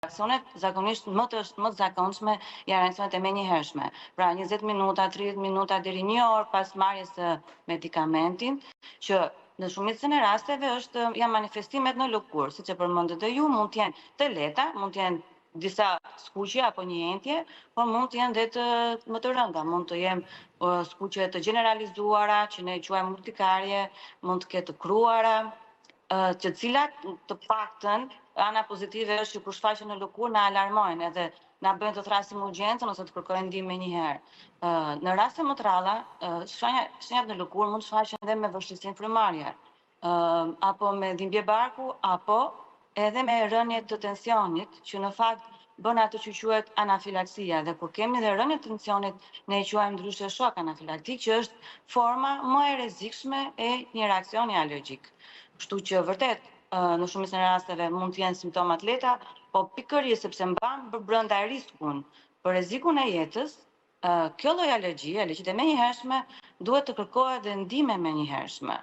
reaksionet zakonisht më të zakonshme janë reaksionet e menjëhershme. Pra 20 minuta, 30 minuta deri 1 orë pas marrjes së medikamentin, që në shumicën e rasteve janë manifestimet në lëkurë, siç e përmendët ju, mund të jenë të lehta, mund të jenë disa skuqje apo një entje, por mund të jenë dhe më të rënda, mund të jenë skuqje të generalizuara, që ne quajmë urtikarje, mund të ketë të kruara, që cilat të paktën ana pozitive është që kur shfaqen në lëkurë na alarmojnë edhe na bëjnë të thrasim urgjencën ose të kërkojnë ndihmë menjëherë. Në raste më të rralla, shenjat në lëkurë mund të shfaqen edhe me vështirësinë frymarrje, apo me dhimbje barku, apo edhe me rënje të tensionit, që në fakt bën atë që quhet anafilaksia, dhe kur kemi dhe rënje të tensionit, ne e quajmë ndryshe shok anafilaktik, që është forma më e rrezikshme e një reaksioni alergjik. Kështu që vërtet, në shumicën e rasteve mund të jenë simptomat lehta, po pikërisht sepse mban brenda riskun për rrezikun e jetës, kjo lloj alergjie e menjëhershme, duhet të kërkohet dhe ndihmë e menjëhershme.